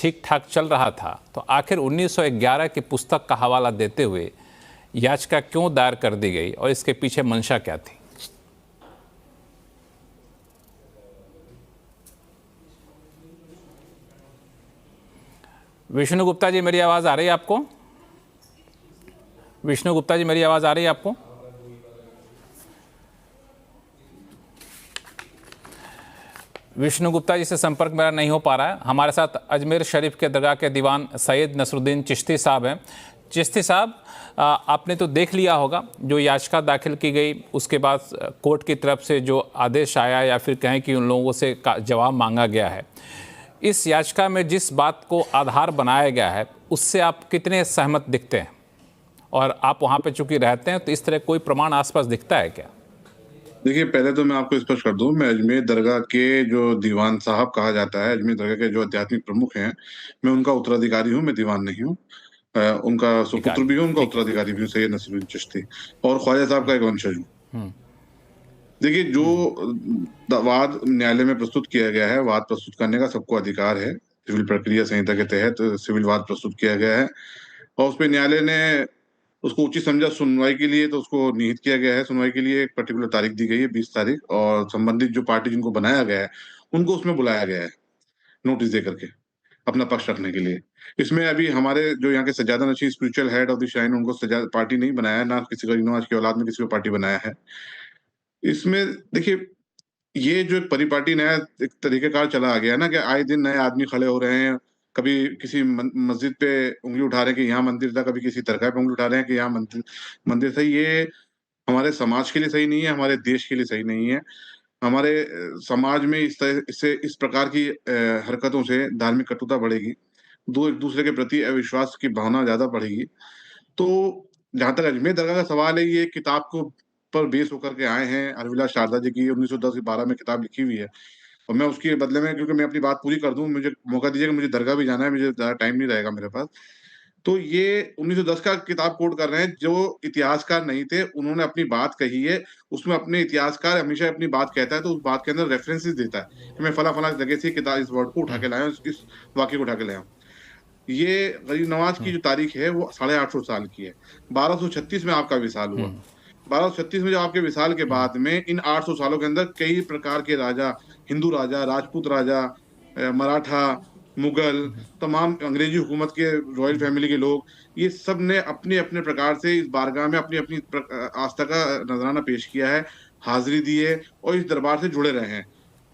ठीक ठाक चल रहा था, तो आखिर 1911 की पुस्तक का हवाला देते हुए याचिका क्यों दायर कर दी गई और इसके पीछे मंशा क्या थी? विष्णु गुप्ता जी, मेरी आवाज़ आ रही है आपको? विष्णु गुप्ता जी, मेरी आवाज़ आ रही है आपको? विष्णु गुप्ता जी से संपर्क मेरा नहीं हो पा रहा है। हमारे साथ अजमेर शरीफ के दरगाह के दीवान सैयद नसरुद्दीन चिश्ती साहब हैं। चिश्ती साहब, आपने तो देख लिया होगा जो याचिका दाखिल की गई, उसके बाद कोर्ट की तरफ से जो आदेश आया या फिर कहें कि उन लोगों से जवाब मांगा गया है। इस याचिका में जिस बात को आधार बनाया गया है उससे आप कितने सहमत दिखते हैं? और आप वहाँ पे चूंकि रहते हैं तो इस तरह कोई प्रमाण आसपास दिखता है क्या? देखिए, पहले तो मैं आपको स्पष्ट कर दूं, मैं अजमेर दरगाह के जो दीवान साहब कहा जाता है, अजमेर दरगाह के जो आध्यात्मिक प्रमुख हैं, मैं उनका उत्तराधिकारी हूं, मैं दीवान नहीं हूं। उनका सुपुत्र भी हूं, उनका ठीक है। उत्तराधिकारी भी हूं, सैयद नसरुद्दीन चिश्ती, और ख्वाजा साहब का एक वंशज हूं। देखिए, जो वाद न्यायालय में प्रस्तुत किया गया है, वाद प्रस्तुत करने का सबको अधिकार है। सिविल प्रक्रिया संहिता के तहत सिविल वाद प्रस्तुत किया गया है और उस पे न्यायालय ने उसको उचित समझा सुनवाई के लिए, तो उसको निहित किया गया है। सुनवाई के लिए एक पर्टिकुलर तारीख दी गई है, 20 तारीख, और संबंधित जो पार्टी जिनको बनाया गया है उनको उसमें बुलाया गया है नोटिस दे करके, अपना पक्ष रखने के लिए। इसमें अभी हमारे जो यहाँ के सज्जादा नशीं spiritual head of the shrine, उनको सज्जादा पार्टी नहीं बनाया है, ना किसी गरीब नवाज की औलाद में किसी को पार्टी बनाया है। इसमें देखिए, ये जो एक परिपाटी नया एक तरीकेकार चला आ गया ना, कि आए दिन नए आदमी खड़े हो रहे हैं, कभी किसी मस्जिद पे उंगली उठा रहे हैं कि यहाँ मंदिर था, कभी किसी दरगाह पे उंगली उठा रहे हैं कि यहाँ मंदिर था। ये हमारे समाज के लिए सही नहीं है, हमारे देश के लिए सही नहीं है। हमारे समाज में इस तरह से इस प्रकार की हरकतों से धार्मिक कटुता बढ़ेगी, दो एक दूसरे के प्रति अविश्वास की भावना ज्यादा बढ़ेगी। तो जहां तक अजमेर दरगाह का सवाल है, ये किताब को पर बेस होकर के आए हैं। अलविला शारदा जी की 1910-12 में किताब लिखी हुई है, और मैं उसके बदले में, क्योंकि मैं अपनी बात पूरी कर दूं, मुझे मौका दीजिएगा, मुझे दरगाह भी जाना है, मुझे ज्यादा टाइम नहीं रहेगा मेरे पास। तो ये 1910 का किताब कोट कर रहे हैं, जो इतिहासकार नहीं थे, उन्होंने अपनी बात कही है। उसमें अपने इतिहासकार हमेशा अपनी बात कहता है तो उस बात के अंदर रेफरेंसेस देता है कि मैं फला फला जगह से किताब इस वर्ड को उठा के लाया हूं, इस वाक्य को उठा के लाया हूं। ये गरीब नवाज की जो तारीख है वो 850 साल की है। 1236 में आपका विशाल हुआ। 1236 में जब आपके विशाल के बाद में इन 800 सालों के अंदर कई प्रकार के राजा, हिंदू राजा, राजपूत राजा, मराठा, मुगल, तमाम अंग्रेजी हुकूमत के रॉयल फैमिली के लोग, ये सब ने अपने अपने प्रकार से इस बारगाह में अपनी अपनी आस्था का नजराना पेश किया है, हाजिरी दी है और इस दरबार से जुड़े रहे हैं।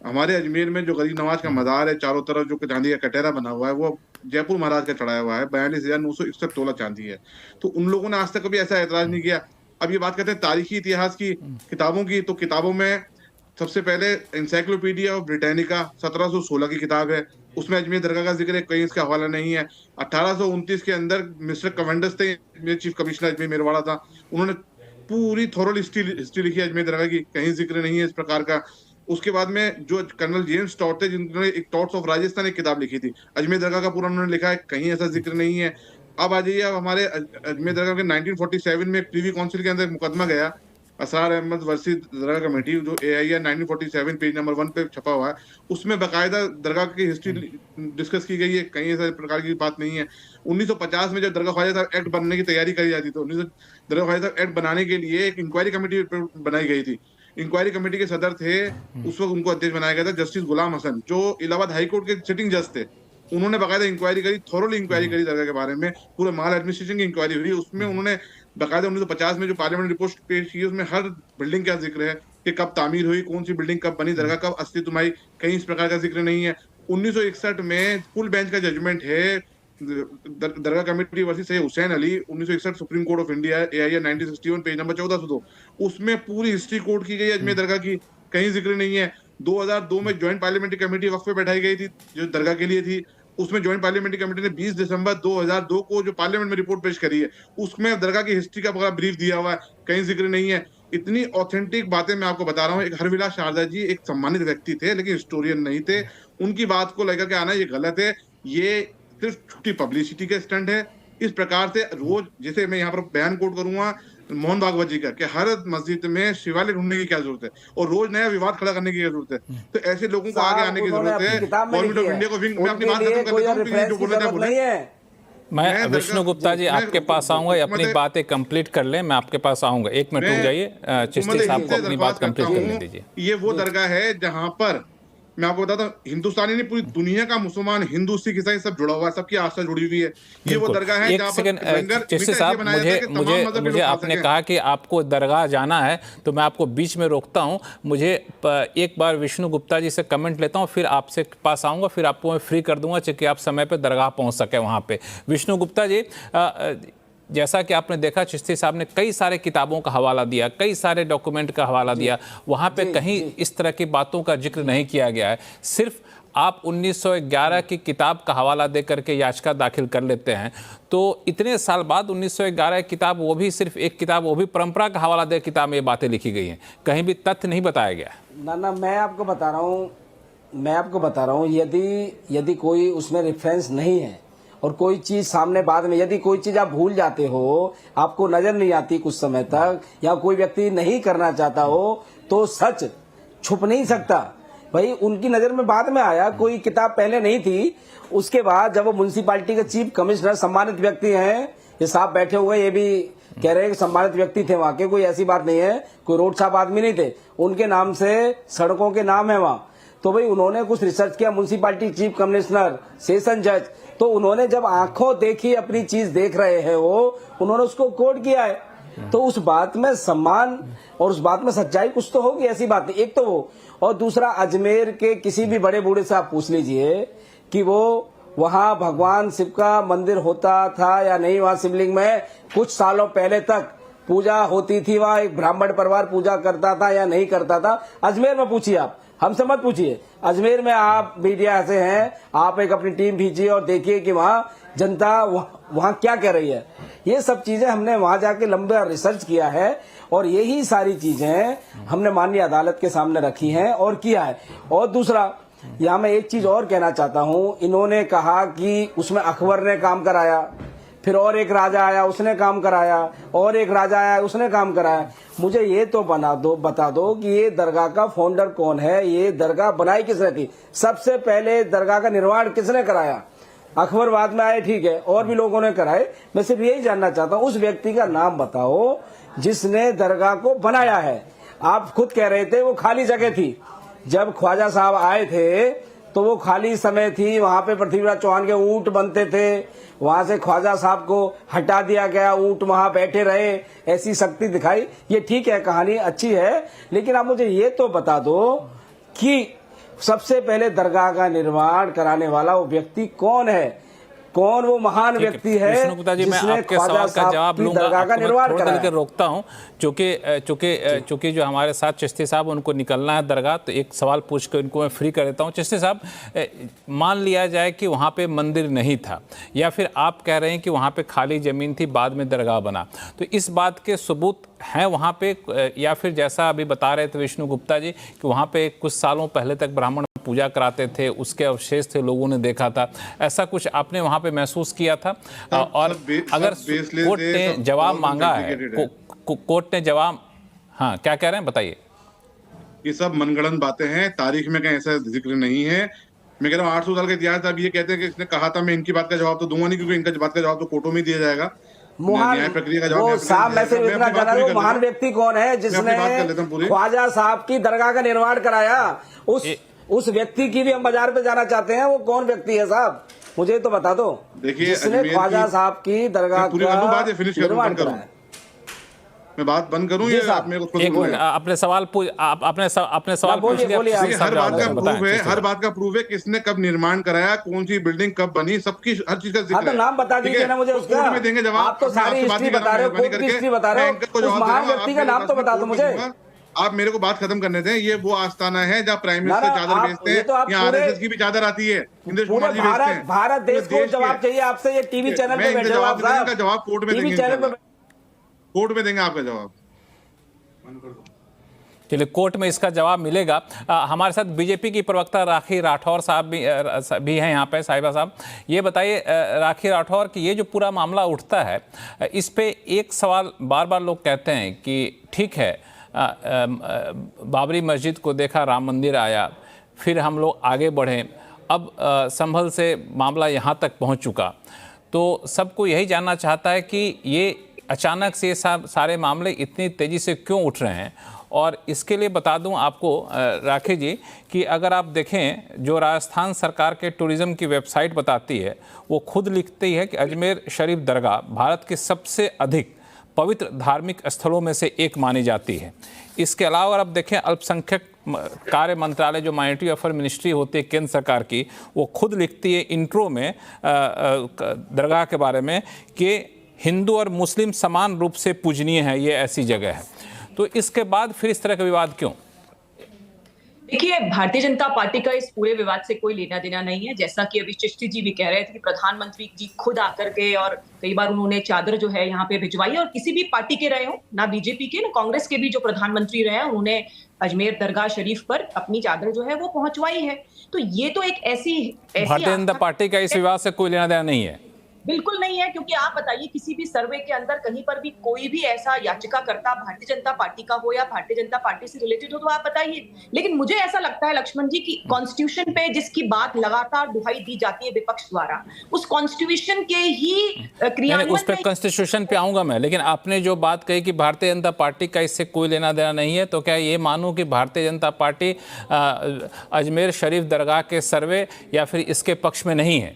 हमारे अजमेर में जो गरीब नवाज का मजार है, चारों तरफ जो चांदी का कटहरा बना हुआ है, वो जयपुर महाराज का चढ़ाया हुआ है। 42,961 तोला चांदी है। तो उन लोगों ने आज तक कभी ऐसा ऐतराज नहीं किया। अब ये बात करते हैं तारीखी इतिहास की, किताबों की, तो किताबों में सबसे पहले इंसाइक्लोपीडिया ऑफ ब्रिटानिका 1716 की किताब है। उसमें अजमेर दरगाह का जिक्र है, कहीं इसका हवाला नहीं है। 1829 के अंदर मिस्टर कमेंडस थे, चीफ कमिश्नर अजमेर मेरवाड़ा था, उन्होंने पूरी थोरल हिस्ट्री लिखी है अजमेर दरगाह की, कहीं जिक्र नहीं है इस प्रकार का। उसके बाद में जो कर्नल जेम्स टॉट थे, जिन्होंने एक टॉट्स ऑफ राजस्थान एक किताब लिखी थी, अजमेर दरगाह का पूरा उन्होंने लिखा है, कहीं ऐसा जिक्र नहीं है। अब आ जाइए, अब हमारे अजमेर दरगाह के 1947 में प्रीवी काउंसिल के अंदर एक मुकदमा गया, असरार अहमद वर्सी दरगाह कमेटी, जो AIR 1947 पेज नंबर 1 पे छपा हुआ है। उसमें बाकायदा दरगाह की हिस्ट्री डिस्कस की गई है, कहीं ऐसा प्रकार की बात नहीं है। 1950 में जब दरगाह ख्वाजा साहब एक्ट बनने की तैयारी करी जाती, तो दरगाह ख्वाजा साहब एक्ट बनाने के लिए एक इंक्वायरी कमेटी बनाई गई थी। इंक्वायरी कमेटी के सदर थे, उस वक्त उनको अध्यक्ष बनाया गया था जस्टिस गुलाम हसन, जो इलाहाबाद हाई कोर्ट के सिटिंग जज थे। उन्होंने बाकायदा इंक्वायरी करी, थोरली इंक्वायरी करी दरगाह के बारे में, पूरे माल एडमिनिस्ट्रेशन की इंक्वायरी हुई। उसमें उन्होंने बाकायदा 1950 में जो पार्लियामेंट रिपोर्ट पेश की, उसमें हर बिल्डिंग का जिक्र है कि कब तामीर हुई, कौन सी बिल्डिंग कब बनी, दरगाह कब अस्तित्व में आई, कहीं इस प्रकार का जिक्र नहीं है। 1961 में फुल बेंच का जजमेंट है, दरगाह committee versus Syed Hussain Ali, 1961, Supreme Court of India, AIR 1961 page number 1402। उसमें पूरी हिस्ट्री कोट की गई अजमेर दरगाह की, कहीं जिक्र नहीं है। 2002 में ज्वाइंट पार्लियामेंट्री कमेटी वक्त पे बैठाई गई थी, जो दरगाह के लिए थी। उसमें ज्वाइंट पार्लियामेंट्री कमेटी ने 20 दिसंबर 2002 को जो पार्लियामेंट में रिपोर्ट पेश करी है, उसमें दरगाह की हिस्ट्री का पूरा ब्रीफ दिया हुआ है, कहीं जिक्र नहीं है। इतनी ऑथेंटिक बातें मैं आपको बता रहा हूँ। एक हरविलास शारदा जी एक सम्मानित व्यक्ति थे, लेकिन हिस्टोरियन नहीं थे। उनकी बात को लेकर के आना ये गलत है, ये सिर्फ छुट्टी पब्लिसिटी का स्टंट है। इस प्रकार से रोज, जैसे मैं यहाँ पर बयान कोट करूंगा, मोहन भागवत जी का कि हर मस्जिद में शिवालय ढूंढने की क्या जरूरत है और रोज नया विवाद खड़ा करने की क्या जरूरत है। तो ऐसे लोगों को आगे आने की जरूरत है। गवर्नमेंट ऑफ इंडिया को भी मैं अपनी बात खत्म कर लेता हूँ, जो बोलना चाहे बोले। मैं विष्णु गुप्ता जी आपके पास आऊंगा, अपनी बातें कंप्लीट कर लें, मैं आपके पास आऊंगा। एक मिनट रुक जाइए, चिश्ती साहब को अपनी बात कंप्लीट करने दीजिए। ये वो दरगाह है जहां पर मैं आपको बताता हूँ, हिंदुस्तानी नहीं पूरी दुनिया का मुसलमान, हिंदू, सिख, ईसाई सब जुड़ा हुआ है, सबकी आस्था जुड़ी हुई है। ये वो दरगाह है जहाँ पर चिश्ती साहब, मुझे आपने कहा कि आपको दरगाह जाना है, तो मैं आपको बीच में रोकता हूँ। मुझे एक बार विष्णु गुप्ता जी से कमेंट लेता हूँ, फिर आपसे पास आऊँगा, फिर आपको मैं फ्री कर दूंगा कि आप समय पर दरगाह पहुँच सके वहाँ पे। विष्णु गुप्ता जी, जैसा कि आपने देखा, चिश्ती साहब ने कई सारे किताबों का हवाला दिया, कई सारे डॉक्यूमेंट का हवाला दिया, वहाँ पे कहीं इस तरह की बातों का जिक्र नहीं किया गया है। सिर्फ आप 1911 की किताब का हवाला दे करके याचिका दाखिल कर लेते हैं, तो इतने साल बाद 1911 की किताब, वो भी सिर्फ एक किताब, वो भी परंपरा का हवाला दे किताब में ये बातें लिखी गई हैं, कहीं भी तथ्य नहीं बताया गया। ना मैं आपको बता रहा हूँ, यदि कोई उसमें रेफरेंस नहीं है और कोई चीज सामने बाद में, यदि कोई चीज आप भूल जाते हो, आपको नजर नहीं आती कुछ समय तक, या कोई व्यक्ति नहीं करना चाहता हो, तो सच छुप नहीं सकता। भाई उनकी नजर में बाद में आया, कोई किताब पहले नहीं थी। उसके बाद जब वो म्युनिसिपैलिटी के चीफ कमिश्नर, सम्मानित व्यक्ति हैं, ये साहब बैठे हुए, ये भी कह रहे हैं कि सम्मानित व्यक्ति थे वहां के, कोई ऐसी बात नहीं है, कोई रोड छाप आदमी नहीं थे, उनके नाम से सड़कों के नाम है वहां। तो भाई उन्होंने कुछ रिसर्च किया, म्युनिसिपैलिटी चीफ कमिश्नर, सेशन जज, तो उन्होंने जब आंखों देखी, अपनी चीज देख रहे हैं वो, उन्होंने उसको कोड किया है। तो उस बात में सम्मान और उस बात में सच्चाई कुछ तो होगी, ऐसी बात नहीं। एक तो वो, और दूसरा अजमेर के किसी भी बड़े बूढ़े से आप पूछ लीजिए कि वो वहां भगवान शिव का मंदिर होता था या नहीं, वहां शिवलिंग में कुछ सालों पहले तक पूजा होती थी, वहां एक ब्राह्मण परिवार पूजा करता था या नहीं करता था, अजमेर में पूछिए आप, हमसे मत पूछिए। अजमेर में आप मीडिया से हैं, आप एक अपनी टीम भेजिए और देखिए कि वहां जनता वहां क्या कह रही है। ये सब चीजें हमने वहां जाके लंबा रिसर्च किया है और यही सारी चीजें हमने माननीय अदालत के सामने रखी हैं और किया है। और दूसरा, यहाँ मैं एक चीज और कहना चाहता हूँ, इन्होंने कहा कि उसमें अकबर ने काम कराया, फिर और एक राजा आया उसने काम कराया, और एक राजा आया उसने काम कराया। मुझे ये तो बता दो कि ये दरगाह का फाउंडर कौन है, ये दरगाह बनाई किसने थी, सबसे पहले दरगाह का निर्माण किसने कराया। अकबर बाद में आए, ठीक है, और भी लोगों ने कराए। मैं सिर्फ यही जानना चाहता हूँ, उस व्यक्ति का नाम बताओ जिसने दरगाह को बनाया है। आप खुद कह रहे थे वो खाली जगह थी, जब ख्वाजा साहब आए थे तो वो खाली समय थी, वहां पे पृथ्वीराज चौहान के ऊंट बनते थे, वहां से ख्वाजा साहब को हटा दिया गया, ऊंट वहां बैठे रहे, ऐसी शक्ति दिखाई। ये ठीक है, कहानी अच्छी है, लेकिन आप मुझे ये तो बता दो कि सबसे पहले दरगाह का निर्माण कराने वाला वो व्यक्ति कौन है, कौन वो महान व्यक्ति है। विष्णु गुप्ता जी, मैं आपके सवाल का जवाब लूंगा, आपको थोड़ा देर रोकता हूं, चूंकि जो हमारे साथ चिश्ती साहब, उनको निकलना है दरगाह, तो एक सवाल पूछ कर उनको मैं फ्री कर देता हूं। चिश्ती साहब, मान लिया जाए कि वहां पे मंदिर नहीं था, या फिर आप कह रहे हैं कि वहां पे खाली जमीन थी, बाद में दरगाह बना, तो इस बात के सबूत हैं वहां पे, या फिर जैसा अभी बता रहे थे विष्णु गुप्ता जी कि वहां पे कुछ सालों पहले तक ब्राह्मण पूजा कराते थे, उसके अवशेष थे, लोगों ने देखा था, ऐसा कुछ आपने वहां पे महसूस किया था? और अगर कोर्ट ने जवाब मांगा है, कोर्ट ने जवाब, हाँ क्या कह रहे हैं बताइए। ये सब मनगढ़ंत बातें हैं, तारीख में कहीं ऐसा जिक्र नहीं है। मैं कह रहा हूँ 800 साल का इतिहास, अब ये कहते हैं कि इसने कहा था, मैं इनकी बात का जवाब तो दूंगा नहीं, क्योंकि इनका बात का जवाब तो कोर्टों में दिया जाएगा। न्याय प्रक्रिया का जवाब महान व्यक्ति कौन है जिसने ख्वाजा साहब की दरगाह का निर्माण कराया, उस व्यक्ति की भी हम बाजार पे जाना चाहते हैं। वो कौन व्यक्ति है साहब, मुझे तो बता दो। देखिए, जिसने ख्वाजा साहब की दरगाह का निर्माण कराया। मैं बात बंद करूं या आप मेरे को अपने सवाल अपने सवाल पूछ लिया। हर बात का प्रूफ है किसने कब निर्माण कराया, कौन सी बिल्डिंग कब बनी, सबकी हर चीज का जिक्र है। तो नाम बता दीजिए ना मुझे उसका। कोर्ट में देंगे जवाब। आप तो सारी हिस्ट्री बता रहे हो, कोर्ट की हिस्ट्री बता रहे हो, उस महान व्यक्ति का नाम तो बता दो मुझे। आप मेरे को बात खत्म करने दें। ये वो आस्थाना है जहाँ प्राइम मिनिस्टर चादर बेचते हैं, यहाँ आरएसएस की भी चादर आती है, भारत देश को जवाब चाहिए आपसे। ये टीवी चैनल पे बैठे हो आप साहब, जवाब कोर्ट में देंगे, कोर्ट में देंगे आपका जवाब। चलिए, कोर्ट में इसका जवाब मिलेगा। हमारे साथ बीजेपी की प्रवक्ता राखी राठौर साहब भी हैं यहाँ पे। साहिबा साहब, ये बताइए राखी राठौर कि ये जो पूरा मामला उठता है, इस पे एक सवाल बार बार लोग कहते हैं कि ठीक है, बाबरी मस्जिद को देखा, राम मंदिर आया, फिर हम लोग आगे बढ़े, अब संभल से मामला यहाँ तक पहुँच चुका, तो सबको यही जानना चाहता है कि ये अचानक से सारे मामले इतनी तेज़ी से क्यों उठ रहे हैं। और इसके लिए बता दूं आपको राखी जी कि अगर आप देखें, जो राजस्थान सरकार के टूरिज़्म की वेबसाइट बताती है, वो खुद लिखती है कि अजमेर शरीफ दरगाह भारत के सबसे अधिक पवित्र धार्मिक स्थलों में से एक मानी जाती है। इसके अलावा अगर आप देखें, अल्पसंख्यक कार्य मंत्रालय, जो माइनॉरिटी अफेयर मिनिस्ट्री होती है केंद्र सरकार की, वो खुद लिखती है इंट्रो में दरगाह के बारे में कि हिंदू और मुस्लिम समान रूप से पूजनीय है, ये ऐसी जगह है। तो इसके बाद फिर इस तरह का विवाद क्यों? देखिए, भारतीय जनता पार्टी का इस पूरे विवाद से कोई लेना देना नहीं है। जैसा कि अभी चिश्ती जी भी कह रहे थे कि प्रधानमंत्री जी खुद आकर के और कई बार उन्होंने चादर जो है यहाँ पे भिजवाई, और किसी भी पार्टी के रहे हो, ना बीजेपी के ना कांग्रेस के भी जो प्रधानमंत्री रहे हैं, उन्होंने अजमेर दरगाह शरीफ पर अपनी चादर जो है वो पहुंचवाई है। तो ये तो एक ऐसी भारतीय जनता पार्टी का इस विवाद से कोई लेना देना नहीं है। बिल्कुल नहीं है, क्योंकि आप बताइए किसी भी सर्वे के अंदर कहीं पर भी कोई भी ऐसा याचिका करता भारतीय जनता पार्टी का हो या भारतीय जनता पार्टी से रिलेटेड हो, तो आप बताइए। लेकिन मुझे ऐसा लगता है लक्ष्मण जी की कॉन्स्टिट्यूशन पे जिसकी बात लगातार दुहाई दी जाती है विपक्ष द्वारा, उस कॉन्स्टिट्यूशन के ही क्रियान्वयन, उस पर कॉन्स्टिट्यूशन पे आऊंगा मैं, लेकिन आपने जो बात कही कि भारतीय जनता पार्टी का इससे कोई लेना देना नहीं है, तो क्या ये मानूं कि भारतीय जनता पार्टी अजमेर शरीफ दरगाह के सर्वे या फिर इसके पक्ष में नहीं है?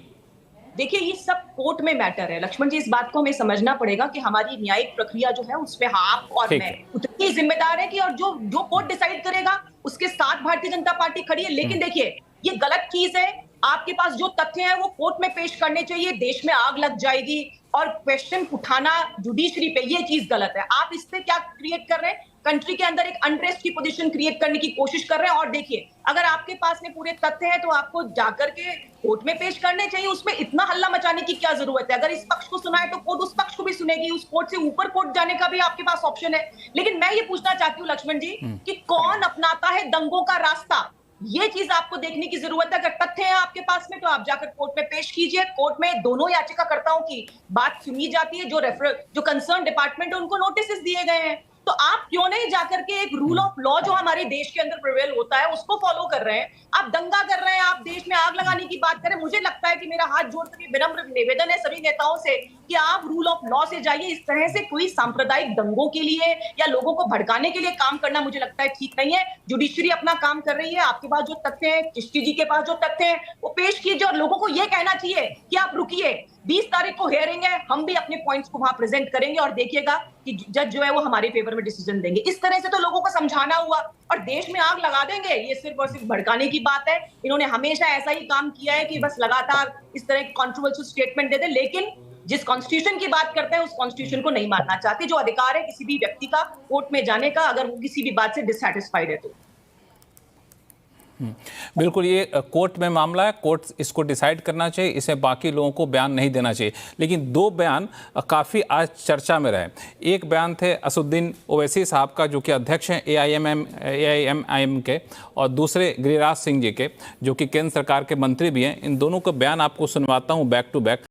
देखिए, ये सब कोर्ट में मैटर है लक्ष्मण जी। इस बात को हमें समझना पड़ेगा कि हमारी न्यायिक प्रक्रिया जो है उसमें आप और मैं उतनी जिम्मेदार है कि, और जो कोर्ट डिसाइड करेगा उसके साथ भारतीय जनता पार्टी खड़ी है। लेकिन देखिए, ये गलत चीज है। आपके पास जो तथ्य हैं वो कोर्ट में पेश करने चाहिए। देश में आग लग जाएगी और क्वेश्चन उठाना जुडिशरी पे, ये चीज गलत है। आप इस पे क्या क्रिएट कर रहे हैं? कंट्री के अंदर एक अनरेस्ट की पोजीशन क्रिएट करने की कोशिश कर रहे हैं। और देखिए, अगर आपके पास में पूरे तथ्य हैं तो आपको जाकर के कोर्ट में पेश करने चाहिए। उसमें इतना हल्ला मचाने की क्या जरूरत है? अगर इस पक्ष को सुना है तो कोर्ट उस पक्ष को भी सुनेगी। उस कोर्ट से ऊपर कोर्ट जाने का भी आपके पास ऑप्शन है। लेकिन मैं ये पूछना चाहती हूँ लक्ष्मण जी कि कौन अपनाता है दंगों का रास्ता? ये चीज आपको देखने की जरूरत है। अगर तथ्य है आपके पास में तो आप जाकर कोर्ट में पेश कीजिए। कोर्ट में दोनों याचिकाकर्ताओं की बात सुनी जाती है। जो कंसर्न डिपार्टमेंट है उनको नोटिस दिए गए हैं। तो आप क्यों नहीं जाकर के एक रूल ऑफ लॉ जो हमारे देश के अंदर प्रिवेल होता है उसको फॉलो कर रहे हैं? आप दंगा कर रहे हैं, आप देश में आग लगाने की बात करें। मुझे लगता है कि मेरा हाथ जोड़कर विनम्र निवेदन है सभी नेताओं से कि आप रूल ऑफ लॉ से जाइए। इस तरह से कोई सांप्रदायिक दंगों के लिए या लोगों को भड़काने के लिए काम करना मुझे लगता है ठीक नहीं है। जुडिशरी अपना काम कर रही है। आपके पास जो तथ्य हैं, चिश्ती जी के पास जो तथ्य हैं, वो पेश कीजिए। और लोगों को यह कहना चाहिए कि आप रुकिए, 20 तारीख को हियरिंग है, हम भी अपने पॉइंट्स को वहां प्रेजेंट करेंगे और देखिएगा कि जज जो है वो हमारे फेवर में डिसीजन देंगे। इस तरह से तो लोगों को समझाना हुआ और देश में आग लगा देंगे, ये सिर्फ और सिर्फ भड़काने की बात है। इन्होंने हमेशा ऐसा ही काम किया है कि बस लगातार इस तरह की कॉन्ट्रोवर्शियल स्टेटमेंट दे दे, लेकिन जिस कॉन्स्टिट्यूशन की बात करते हैं उस कॉन्स्टिट्यूशन को नहीं मानना चाहते। जो अधिकार है किसी भी व्यक्ति का कोर्ट में जाने का, अगर वो किसी भी बात से डिससैटिस्फाइड है तो। बिल्कुल, ये कोर्ट में मामला है, कोर्ट इसको डिसाइड करना चाहिए, इसे बाकी लोगों को बयान नहीं देना चाहिए। लेकिन दो बयान काफ़ी आज चर्चा में रहे। एक बयान थे असुद्दीन ओवैसी साहब का, जो कि अध्यक्ष हैं AIMIM के, और दूसरे गिरिराज सिंह जी के, जो कि केंद्र सरकार के मंत्री भी हैं। इन दोनों का बयान आपको सुनवाता हूँ बैक टू बैक।